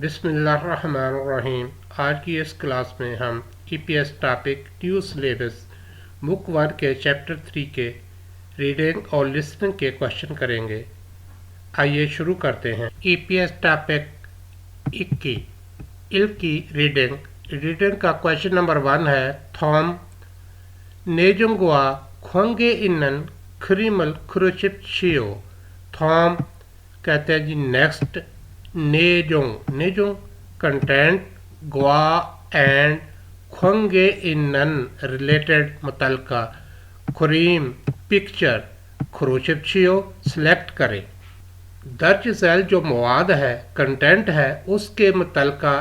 बिस्मिल्लाहिर्रहमानिर्रहीम। आज की इस क्लास में हम EPS topic new syllabus book 1 के चैप्टर 3 के रीडिंग और लिसनिंग के क्वेश्चन करेंगे। आइए शुरू करते हैं। ईपीएस टॉपिक 21 इल्की रीडिंग का क्वेश्चन नंबर 1 है थॉम नेजुंगवा खोंगे इनन खरीमल खुरुचिप छियो। थॉम कहते हैं जी नेक्स्ट, नेजुंग कंटेंट, ग्वा एंड खोंगे इनन रिलेटेड मुतलका, खुरीम पिक्चर, खुरुचिप छियो सिलेक्ट करें। दर्ज झैल जो मवाद है, कंटेंट है, उसके मुतलका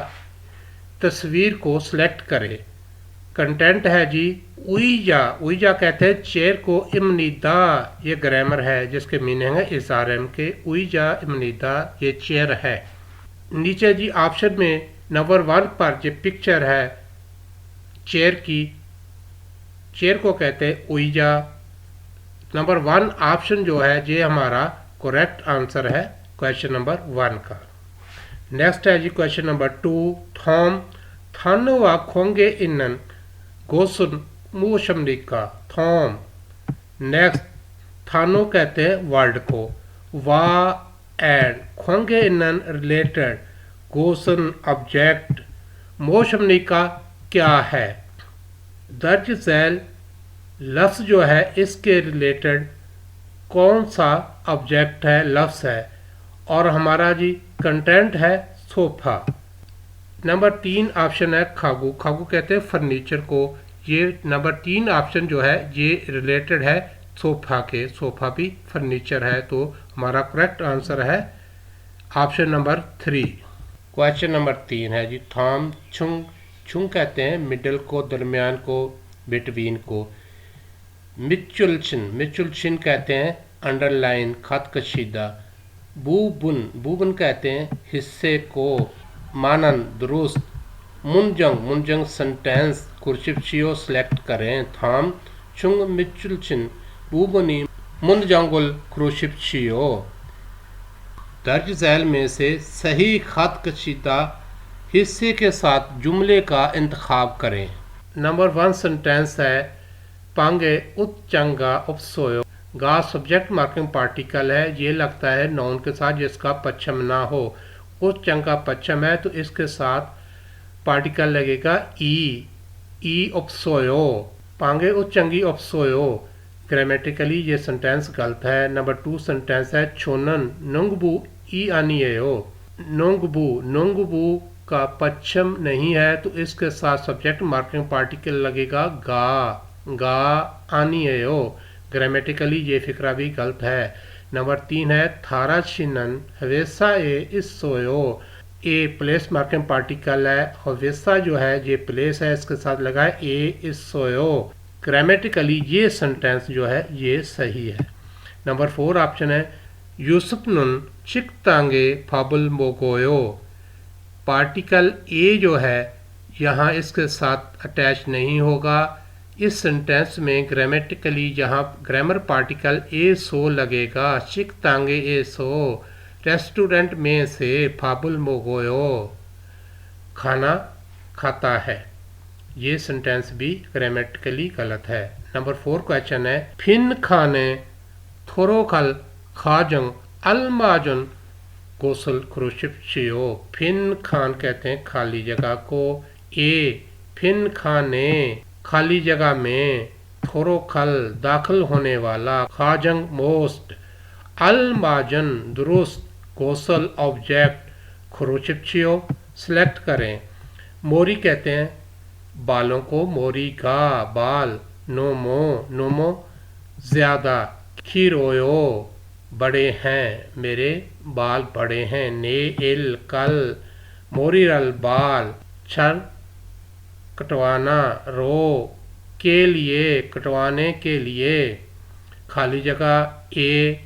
तस्वीर को सिलेक्ट करें। कंटेंट है जी उईजा कहते हैं चेयर को इमनीदा, ये ग्रामर है जिसके मीनिंग है इज़ारम के। उईजा इमनीदा ये चेयर है। नीचे जी ऑप्शन में नंबर 1 पर जो पिक्चर है चेयर की, चेयर को कहते हैं उईजा। नंबर 1 ऑप्शन जो है ये हमारा करेक्ट आंसर है क्वेश्चन नंबर 1 का। नेक्स्ट है जी क्वेश्चन नंबर 2 थॉम थानोवा खोंगे इनन गोसुन मूशमलिका। थॉम नेक्स्ट, थानो कहते हैं वर्ड को, वा एंड खोंगे इनन रिलेटेड, गोसन ऑब्जेक्ट, मोशमलिका क्या है। दर्ज झैल लफ्ज़ जो है इसके रिलेटेड कौन सा ऑब्जेक्ट है, लफ्ज़ है, और हमारा जी कंटेंट है सोफ़ा। नंबर 3 ऑप्शन है खागू कहते हैं फर्नीचर को। ये नंबर 3 ऑप्शन जो है ये रिलेटेड है सोफ़ा के, सोफ़ा भी फर्नीचर है, तो हमारा करेक्ट आंसर है ऑप्शन नंबर 3। क्वेश्चन नंबर 3 है जी थॉम छुंग कहते हैं मिडल को, दरमियान को, बिटवीन को। मिचुलचिन कहते हैं अंडरलाइन, खत कशीदा। बूबन कहते हैं हिस्से को, मानन दुरुस्त। मुनजंग सेंटेंस, कुर्शिप्शियो सेलेक्ट करें। थॉम छुंग मिचुलचिन बूबनी मुनजंगुल क्रुशिप्शियो। दर्ज झैल में से सही खत कशीदा हिस्से के साथ जुमले का इंतखाब करें। नंबर 1 सेंटेंस है पांगे उच्चंगा उपसोयो। गा सब्जेक्ट मार्किंग पार्टिकल है, ये लगता है नाउन के साथ जिसका पश्चिम ना हो। उच्चंग का पश्चिम है तो इसके साथ पार्टिकल लगेगा ई उपसोयो, पांगे उच्चंगी उपसोयो। ग्रामेटिकली ये सेंटेंस गलत है। नंबर 2 सेंटेंस है छोनन नोंगबू ई आनियो। नोंगबू का पश्चिम नहीं है तो इसके साथ सब्जेक्ट मार्किंग पार्टिकल लगेगा गा आनियो। ग्रामेटिकली ये फिक्रा भी गलत है। नंबर 3 है थारा छिनन हवेसा इस्सोयो। ए प्लेस मार्किंग पार्टिकल है, हवेसा जो है ये प्लेस है, इसके साथ लगा है इस्सोयो। ग्रामेटिकली ये सेंटेंस जो है ये सही है। नंबर 4 ऑप्शन है यूसुफ नुन चिकतांगे फाबुल मोगोयो। पार्टिकल ए जो है यहाँ इसके साथ अटैच नहीं होगा। इस सेंटेंस में ग्रामेटिकली यहाँ ग्रामर पार्टिकल ए सो लगेगा, चिकतांगे ए सो। रेस्टोरेंट में से फाबुल मोगोयो खाना खाता है, ये सेंटेंस भी ग्रामेटिकली गलत है। नंबर 4 क्वेश्चन है फिन खाने थोरोखल खाजंग अलमाजुन गोसल क्रुशिप्शियो। फिन खान कहते हैं खाली जगह को। ए फिन खाने खाली जगह में, थोरोखल दाखिल होने वाला, खाजंग मोस्ट, अलमाजन दुरुस्त, गोसल ऑब्जेक्ट, खुरुचिप्शियो सिलेक्ट करें। मोरी कहते हैं बालों को, मोरी गा बाल। नोमो ज़्यादा, खीरोयो बड़े हैं, मेरे बाल बड़े हैं। ने इल कल, मोरीरल बाल। छर कटवाना, रो के लिए, कटवाने के लिए। खाली जगह ए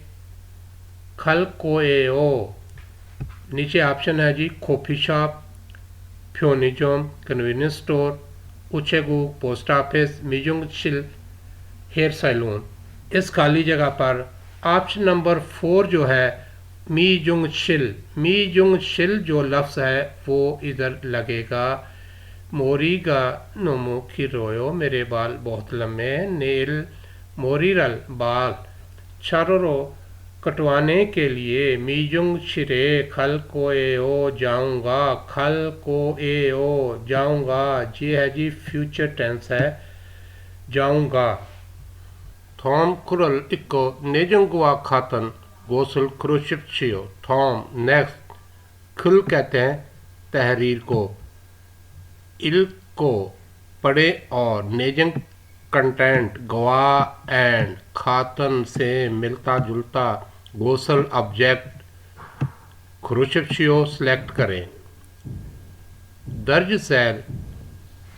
खल कोएओ। नीचे ऑप्शन है जी कॉफ़ी शॉप, फ्योनिजोम कन्वीनियंस स्टोर, उचेगू पोस्ट ऑफिस, मिजुंगशिल हेयर सैलून। इस खाली जगह पर ऑप्शन नंबर 4 जो है मी जुंग शिल जो लफ्ज़ है वो इधर लगेगा। मोरीगा नोमो खिरोयो, मेरे बाल बहुत लंबे हैं। नेल मोरीरल, बाल। चारोरो, कटवाने के लिए। मीजुंग छिरे खल को ए ओ जाऊंगा, खल को ए ओ जाऊंगा, ये है जी फ्यूचर टेंस है, जाऊंगा। थॉम खुरल इको नेजुंगवा खातन गोसल क्रोशियो। थॉम नेक्स्ट, खुल कहते हैं तहरीर को, इल को पढ़े, और नेजंग कंटेंट गवाह, एंड खातन से मिलता जुलता, गोसल ऑब्जेक्ट, क्रोशियो सेलेक्ट करें। दर्ज सैल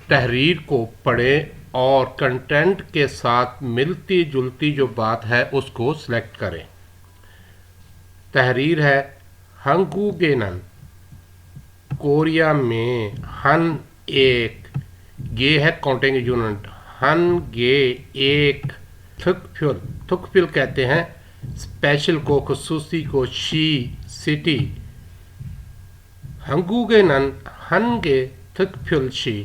तहरीर को पढ़ें और कंटेंट के साथ मिलती जुलती जो बात है उसको सिलेक्ट करें। तहरीर है हंगूगेनन, कोरिया में। हन एक, गे है काउंटिंग यूनिट। हन गे एक। थुकफ्युल, थुकफ्युल कहते हैं स्पेशल को, खुसूसी को। शी सिटी। हंगूगेनन हनगे थुकफ्युल शी,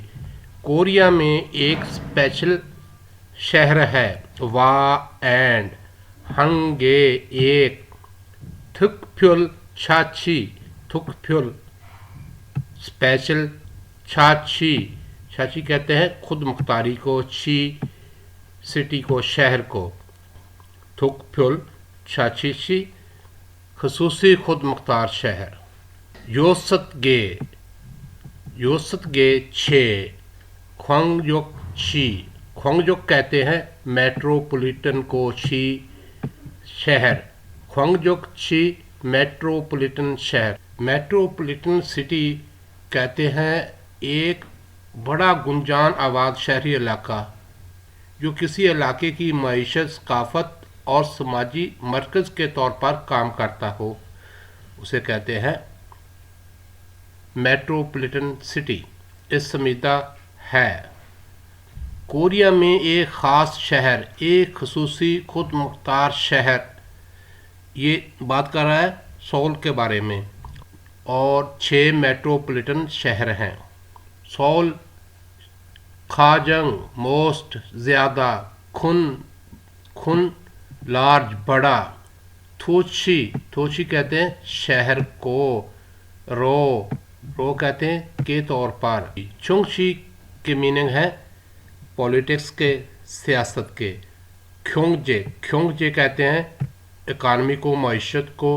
कोरिया में एक स्पेशल शहर है। वा एंड, हंगे एक, थुकफ्युल छाछी, थुकफ्युल स्पेशल, छाछी, छाछी कहते हैं खुद मुख्तारी को। शी सिटी को, शहर को। थुकफ्युल छाछी शी, खसूसी खुद मुख्तार शहर। योसत गे, योसत गे छे। ख्वांगजुक शी, ख्वांगजुक कहते हैं मेट्रोपॉलिटन को। शी शहर, ख्वांगजुक शी मेट्रोपॉलिटन शहर। मेट्रोपॉलिटन सिटी कहते हैं एक बड़ा गुंजान आबाद शहरी इलाका जो किसी इलाके की मईशत, सकाफत और समाजी मरकज़ के तौर पर काम करता हो, उसे कहते हैं मेट्रोपॉलिटन सिटी। इसमीदा है कोरिया में एक ख़ास शहर, एक खसूसी खुद मुख्तार शहर। ये बात कर रहा है सोल के बारे में, और 6 मेट्रोपॉलिटन शहर हैं। सोल, खाजंग मोस्ट ज़्यादा, खुन खुन लार्ज बड़ा, थोची थोची कहते हैं शहर को, रो रो कहते हैं के तौर पर। चुंगशी के मीनिंग है पॉलिटिक्स के, सियासत के। ख्योंगजे, ख्योंगजे कहते हैं इकानमी को, मईशत को।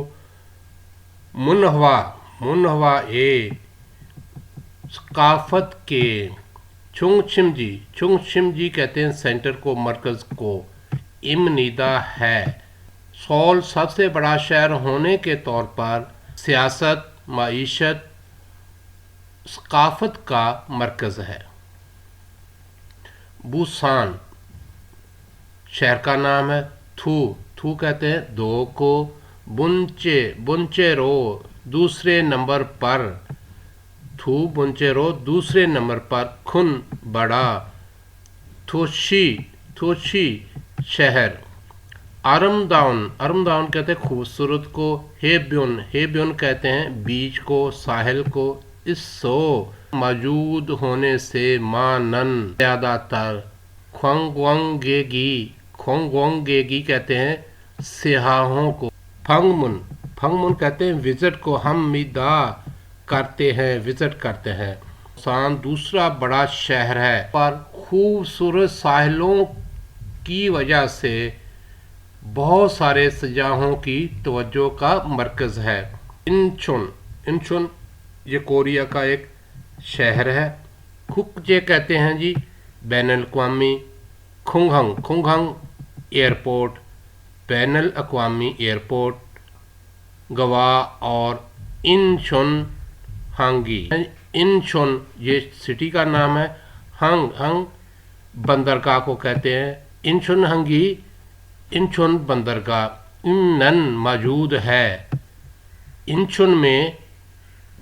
मुनहवा, मुनहवा ए सकाफत के। चुंगशिमजी, चुंगशिमजी कहते हैं सेंटर को, मरकज़ को। इमनीदा है सोल सबसे बड़ा शहर होने के तौर पर सियासत, मईशत, सकाफत का मरकज़ है। बुसान शहर का नाम है। थू, थू कहते हैं दो को। बुंचे, बुंचे रो दूसरे नंबर पर। थू बुंचे रो दूसरे नंबर पर। खुन बड़ा। थोशी, थोशी शहर। आरमदाउन, आरमदाउन कहते हैं खूबसूरत को। हेब्युन, हेब्युन कहते हैं बीच को, साहिल को। इसो मौजूद होने से, मानन ज़्यादातर। ख्वांगवांगेगी, ख्वांगवांगेगी कहते हैं सियाहों को। फंगमुन, फंगमुन कहते हैं विजिट को, हम मिदा करते हैं, विजिट करते हैं। सान दूसरा बड़ा शहर है पर खूबसूरत साहिलों की वजह से बहुत सारे सयाहों की तवज्जो का मरकज़ है। इंचुन, इंचुन ये कोरिया का एक शहर है। खुकजे कहते हैं जी बैनुल अक़वामी। खुंगहंग, खुंगहंग एयरपोर्ट, बैनुल अक़वामी एयरपोर्ट। गवा और इंचुन हांगी, इंचुन ये सिटी का नाम है। हंग, हंग बंदरगाह को कहते हैं। इंचुन हंगी, इंचुन बंदरगाह। इमनन मौजूद है, इंचुन में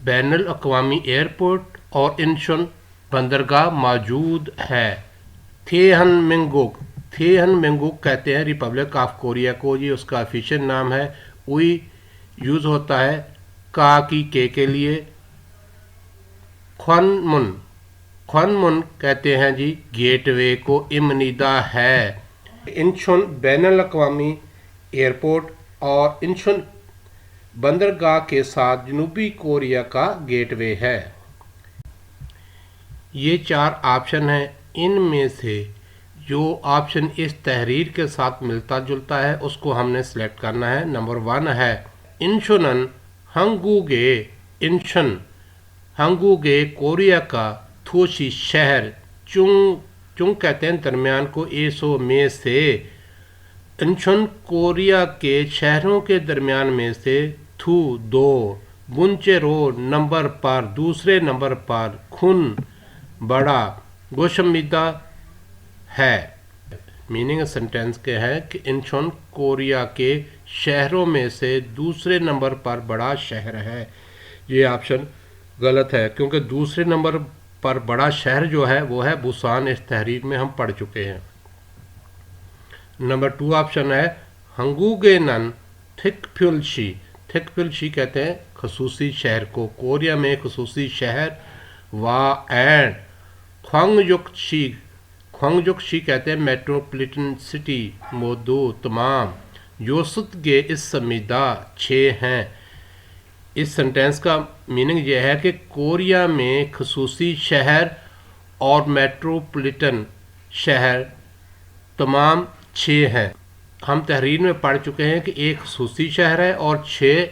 बैनुल अक़वामी एयरपोर्ट और इंचुन बंदरगाह मौजूद है। थेहन मिंगुक, थेहन मिंगुक कहते हैं रिपब्लिक ऑफ कोरिया को, ये उसका ऑफिशियल नाम है। उई यूज़ होता है का की के लिए। ख्वानमुन, ख्वानमुन कहते हैं जी गेटवे को इमनीदा है। इंचुन बैनुल अक़वामी एयरपोर्ट और इंचुन बंदरगाह के साथ जनूबी कोरिया का गेटवे है। ये 4 ऑप्शन हैं, इनमें से जो ऑप्शन इस तहरीर के साथ मिलता जुलता है उसको हमने सेलेक्ट करना है। नंबर 1 है इंचुनन हंगूगे। इंचुन हंगूगे कोरिया का थोशी शहर, चुंग चुंग कहते हैं दरमियान को, एसो में से। इंचुन कोरिया के शहरों के दरमियान में से। थू 2, बुंचेरो नंबर पर, दूसरे नंबर पर। खुन बड़ा, गोशमिदा है। मीनिंग सेंटेंस के है कि इंचुन कोरिया के शहरों में से दूसरे नंबर पर बड़ा शहर है। ये ऑप्शन गलत है क्योंकि दूसरे नंबर पर बड़ा शहर जो है वो है बुसान। इस तहरीर में हम पढ़ चुके हैं। नंबर 2 ऑप्शन है हंगूगेनन थिकफ्युल्शी। थिकफ्युल्शी कहते हैं खसूसी शहर को, कोरिया में खसूसी शहर। वा एंड ख्वांगजुक्शी, ख्वांगजुक्शी कहते हैं मेट्रोपॉलिटन सिटी, मोदो तमाम। योसुतगे इस समीदा 6 हैं। इस सेंटेंस का मीनिंग यह है कि कोरिया में खसूसी शहर और मेट्रोपॉलिटन शहर तमाम 6 हैं। हम तहरीर में पढ़ चुके हैं कि एक खसूसी शहर है और 6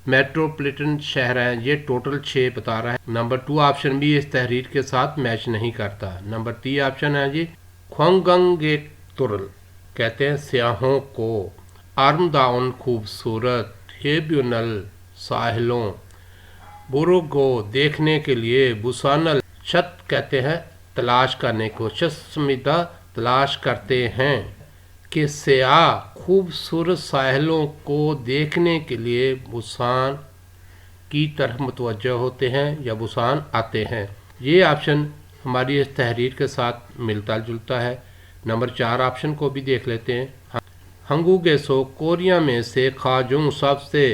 मेट्रोपॉलिटन शहर हैं। ये टोटल 6 बता रहा है। नंबर 2 ऑप्शन भी इस तहरीर के साथ मैच नहीं करता। नंबर 3 ऑप्शन है जी ख्वांगंगे तुरल, कहते हैं स्याहों को। आर्मदाउन खूबसूरत, हेब्यूनल साहिलों। बुरुगो देखने के लिए, बुसानल छत कहते हैं तलाश करने को, चश्मिदा तलाश करते हैं। कि स्या खूबसूरत साहिलों को देखने के लिए बुसान की तरफ मुतवज्जह होते हैं या बुसान आते हैं। ये ऑप्शन हमारी इस तहरीर के साथ मिलता जुलता है। नंबर 4 ऑप्शन को भी देख लेते हैं। हंगूगेसो कोरिया में से खाजुंग सबसे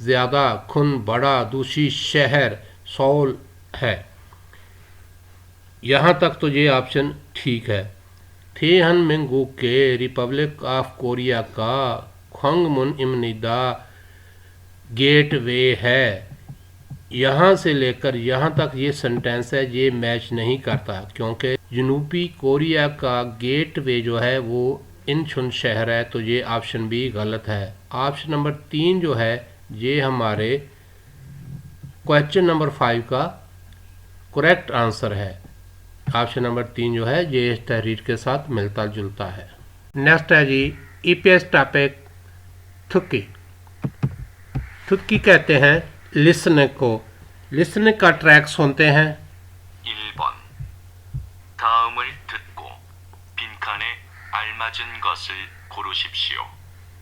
ज़्यादा, खुन बड़ा, दूसरी शहर सोल है। यहाँ तक तो ये ऑप्शन ठीक है। थेहन मिंगू के रिपब्लिक ऑफ कोरिया का ख्वांगमुन इमनीदा गेटवे है। यहाँ से लेकर यहाँ तक ये सेंटेंस है, ये मैच नहीं करता क्योंकि जनूबी कोरिया का गेटवे जो है वो इंचुन शहर है। तो ये ऑप्शन भी गलत है। ऑप्शन नंबर 3 जो है ये हमारे क्वेश्चन नंबर 5 का करेक्ट आंसर है। ऑप्शन नंबर 3 जो है ये इस तहरीर के साथ मिलता जुलता है। नेक्स्ट है जी ईपीएस टॉपिक थुक्की। थुक्की कहते हैं लिसने को। लिसने का ट्रैक सुनते हैं। 1번 다음을 듣고 빈칸에 알맞은 것을 고르십시오.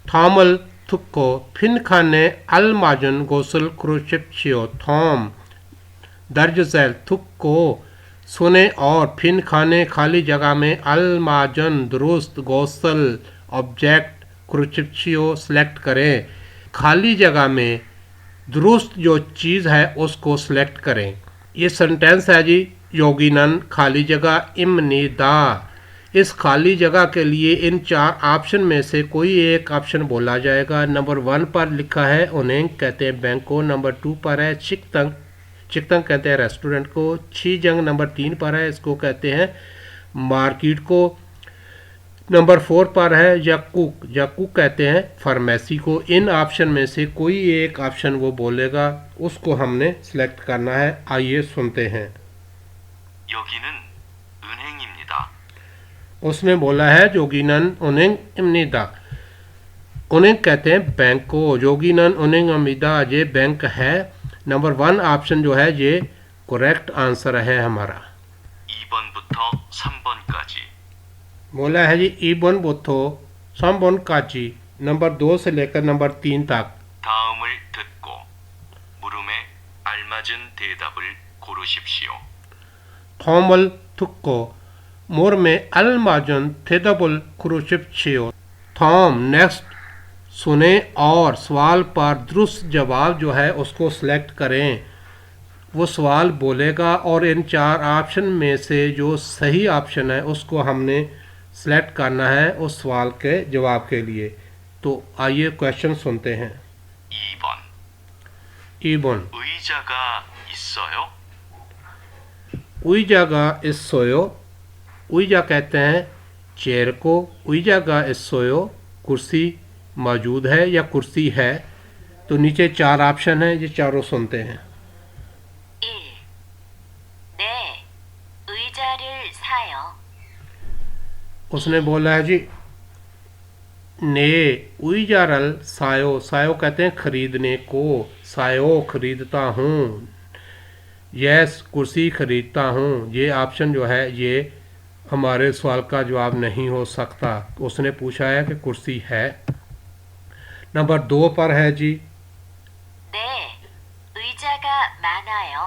थॉमल थुक्को फिनखाने अलमाजन गोसल क्रोशिप्शियो। थॉम दर्ज झैल थुक्को सुने और फिन खाने खाली जगह में अलमाजन दुरुस्त गौसल ऑब्जेक्ट क्रुचिप्शियो सेलेक्ट करें। खाली जगह में दुरुस्त जो चीज़ है उसको सेलेक्ट करें। ये सेंटेंस है जी योगिनन खाली जगह इमनीदा। इस खाली जगह के लिए इन 4 ऑप्शन में से कोई एक ऑप्शन बोला जाएगा। नंबर 1 पर लिखा है उन्हें कहते हैं बैंक को। नंबर 2 पर है चिकतंग, चिकतंग कहते हैं रेस्टोरेंट को। छीजंग नंबर 3 पर है, इसको कहते हैं मार्केट को। नंबर 4 पर है याकूक, याकूक कहते हैं फार्मेसी को। इन ऑप्शन में से कोई एक ऑप्शन वो बोलेगा, उसको हमने सेलेक्ट करना है। आइए सुनते हैं। 여기는 은행입니다. उसने बोला है जोगिनन उन्हें इमनीदा। उन्हें कहते हैं बैंक को। जोगिनन उन्हें अमीदा ये बैंक है। नंबर 1 ऑप्शन जो है ये करेक्ट आंसर है हमारा। 2번부터 3번까지 बोला है जी इबन बोथो संबन काची। नंबर 2 से लेकर नंबर 3 तक। 다음을 듣고 물음에 알맞은 대답을 고르십시오. थॉमल थुक्को मोर में अलमाजन थेदबुल क्रूशिप्शियो। थॉम नेक्स्ट सुने और सवाल पर दुरुस्त जवाब जो है उसको सिलेक्ट करें। वो सवाल बोलेगा और इन 4 ऑप्शन में से जो सही ऑप्शन है उसको हमने सेलेक्ट करना है उस सवाल के जवाब के लिए। तो आइए क्वेश्चन सुनते हैं। 2번. 2번 의자가 있어요? 의자가 있어요। 의자 कहते हैं चेयर को, 의자가 있어요 कुर्सी मौजूद है या कुर्सी है। तो नीचे 4 ऑप्शन हैं, ये चारों सुनते हैं। 1. 네, 의자를 사요. उसने बोला है जी ने उइजारल सायो, सायो कहते हैं खरीदने को, सायो खरीदता हूँ, यस कुर्सी खरीदता हूँ। ये ऑप्शन जो है ये हमारे सवाल का जवाब नहीं हो सकता। उसने पूछा है कि कुर्सी है। नंबर 2 पर है जी 네, 의자가 많아요.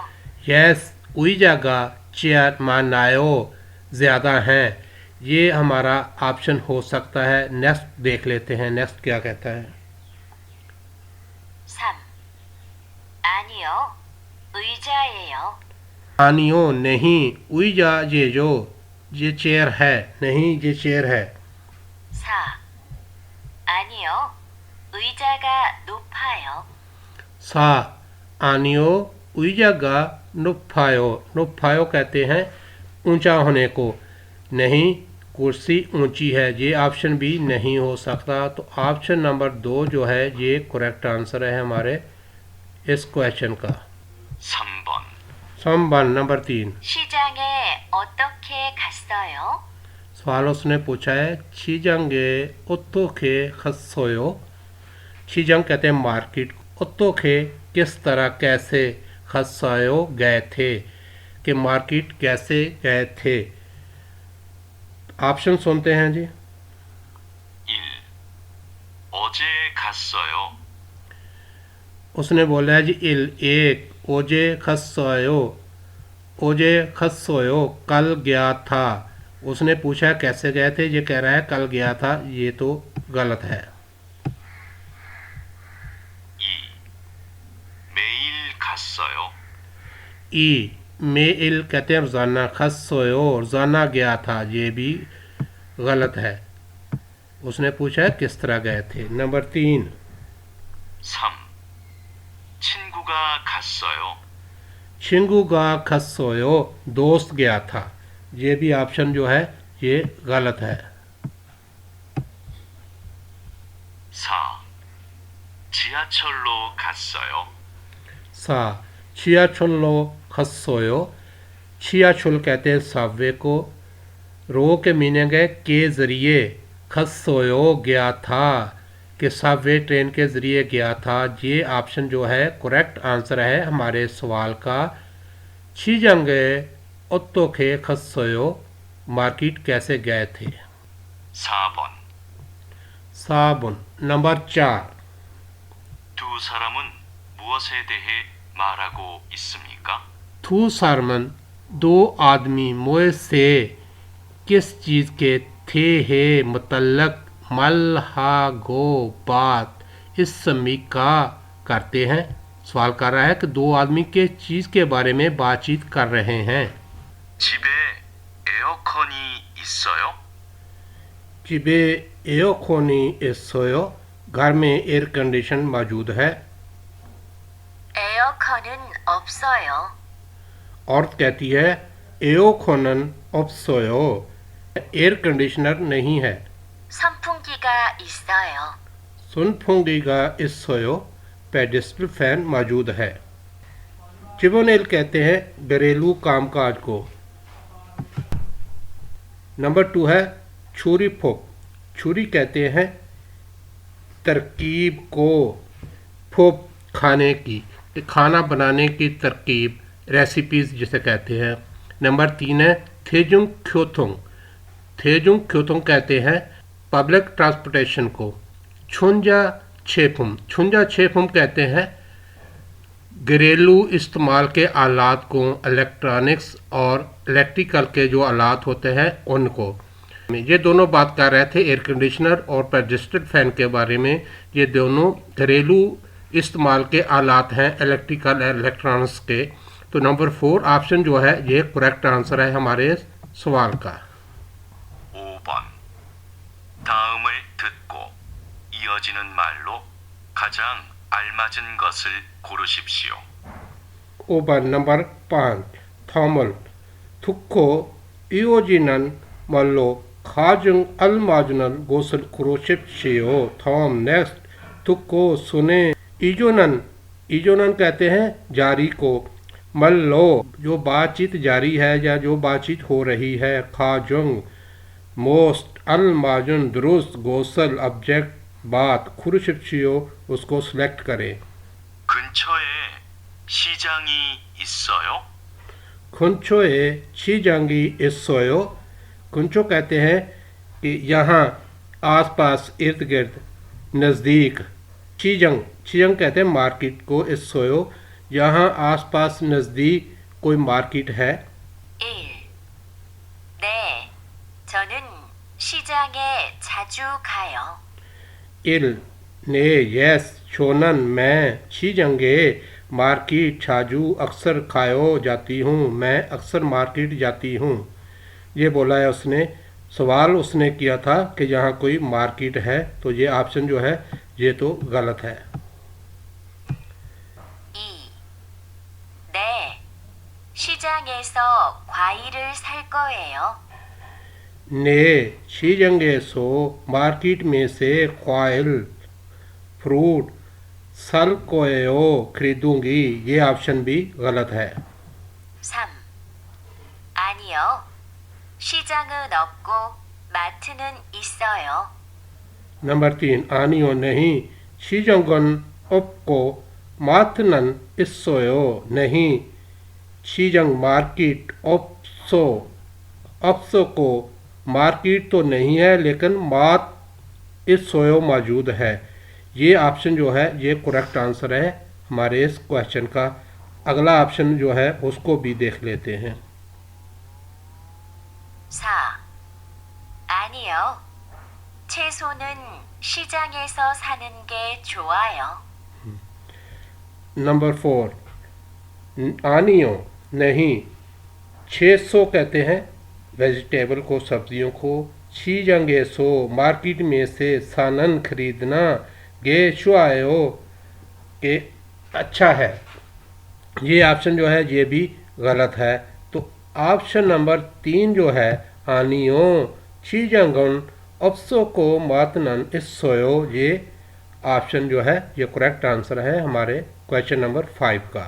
यस उइजागा चेयर मानायो ज़्यादा हैं। ये हमारा ऑप्शन हो सकता है। नेक्स्ट देख लेते हैं, नेक्स्ट क्या कहता है। 3. 아니요, 의자예요. आनियो नहीं, उइजा ये जो ये चेयर है, नहीं ये चेयर है। 4. 아니요, 의자가 높아요. सा आनियो उइजागा नुफायो, नुफायो कहते हैं ऊंचा होने को, नहीं कुर्सी ऊंची है। ये ऑप्शन भी नहीं हो सकता। तो ऑप्शन नंबर 2 जो है ये करेक्ट आंसर है हमारे इस क्वेश्चन का। 3번. संबंध नंबर 3 시장에 어떻게 갔어요? सवाल उसने पूछा है 치장에 어떻게 갔어요। 치장 कहते हैं मार्केट, 어떻게 किस तरह कैसे, 갔어요 गए थे कि मार्केट कैसे गए थे। ऑप्शन सुनते हैं जी। 1. 어제 갔어요. उसने बोला है जी एक ओजे खसोयो, ओजे खसोयो कल गया था। उसने पूछा है कैसे गए थे, ये कह रहा है कल गया था, ये तो गलत है। 2. 매일 갔어요. ई मेल कहते हैं रोज़ाना, खसोयो रोज़ाना गया था, ये भी गलत है। उसने पूछा है किस तरह गए थे। नंबर 3 3. 친구가 갔어요. छिंगुगा खसोयो दोस्त गया था, ये भी ऑप्शन जो है ये गलत है। 4. 지하철로 갔어요. सा छियाछुल्लो खसोयो, छियाछुल कहते हैं सबवे को, रो के मीनिंग है के ज़रिए, खसोयो गया था कि सबवे ट्रेन के ज़रिए गया था। ये ऑप्शन जो है करेक्ट आंसर है हमारे सवाल का। छिजंगे ओत्तोखे खसोयो मार्केट कैसे गए थे। 4번. साबुन नंबर 4 두 사람은 무엇에 대해 말하고 있습니까? थू सरमन दो आदमी मोए से किस चीज़ के थे है मुतल्लक मलहा गो बात इस समीका करते हैं। सवाल कर रहा है कि दो आदमी के चीज़ के बारे में बातचीत कर रहे हैं। 집에 에어컨이 있어요? चिबे एओकोनी इसोयो, घर में एयर कंडीशन मौजूद है। 에어컨은 없어요. औरत कहती है एओकोनन ऑप्सोयो, एयर कंडीशनर नहीं है। 선풍기가 있어요. सुनफुंगीगा इसोयो, पेडिस्टल फैन मौजूद है। चिबोनेल कहते हैं घरेलू कामकाज को। नंबर 2 है छुरी फोक, छुरी कहते हैं तरकीब को, फोक खाने की, खाना बनाने की तरकीब, रेसिपीज़ जिसे कहते हैं। नंबर 3 है थेजुंग ख्योथोंग, थेजुंग ख्योथोंग कहते हैं पब्लिक ट्रांसपोर्टेशन को। छुंजा छेफुम, छुंजा छेफुम कहते हैं घरेलू इस्तेमाल के आलात को, इलेक्ट्रॉनिक्स और इलेक्ट्रिकल के जो आलात होते हैं उनको। ये दोनों बात कर रहे थे एयर कंडीशनर और पेडिस्टल फैन के बारे में। ये दोनों घरेलू इस्तेमाल के आलात हैं इलेक्ट्रिकल इलेक्ट्रॉनिक्स के। तो नंबर 4 ऑप्शन जो है ये करेक्ट आंसर है हमारे सवाल का। 5번. 다음을 듣고 이어지는 말로 가장 알맞은 것을 고르십시오. 5번 नंबर 5 थॉमल थुक्को 이어지는 말로 가장 알맞은 것을 고르십시오. थॉम नेक्स्ट थुक्को सुने इजोनन कहते हैं जारी को, मल्लो जो बातचीत जारी है या जो बातचीत हो रही है, खाजंग मोस्ट अलमाजुन दुरुस्त गोसल ऑब्जेक्ट बात, खुरशिप्शियो उसको सिलेक्ट करें। 근처에 시장이 있어요? खुंचोए शीजांगी इस्सोयो, खुंचो कहते हैं कि यहाँ आसपास इर्द गिर्द नज़दीक, शीजंग कहते हैं मार्केट को, इस्सोयो यहाँ आसपास नज़दीक कोई मार्केट है। 1. 네, 저는 시장에 자주 가요. इल ने यस शोनन मैं शीजंगे मार्केट छाजू अक्सर खायो जाती हूँ, मैं अक्सर मार्केट जाती हूँ। ये बोला है उसने, सवाल उसने किया था कि यहाँ कोई मार्केट है, तो ये ऑप्शन जो है ये तो गलत है। 2. 네, 시장에서 과일을 살 거예요. ने शीजंगे सो मार्केट में से क्वाइल फ्रूट सल कोयो खरीदूंगी, ये ऑप्शन भी गलत है। 3. 아니요. 시장은 없고 마트는 있어요. नंबर 3 आनियो नहीं, शीजंगन उपको माथनन इस्सोयो नहीं, शीजंग मार्केट ऑप्सो को मार्केट तो नहीं है लेकिन मात इस्सोयो मौजूद है। ये ऑप्शन जो है ये करेक्ट आंसर है हमारे इस क्वेश्चन का। अगला ऑप्शन जो है उसको भी देख लेते हैं। 4. 아니요. 채소는 시장에서 사는 게 좋아요. नंबर 4 आनियो नहीं, 600 कहते हैं वेजिटेबल को, सब्जियों को, शीजंगे सो मार्केट में से सानन खरीदना, गे शुआयो के अच्छा है। ये ऑप्शन जो है ये भी गलत है। तो ऑप्शन नंबर 3 जो है आनियो शीजंगन अप्सो को मातनन इस्सोयो, ये ऑप्शन जो है ये करेक्ट आंसर है हमारे क्वेश्चन नंबर 5 का।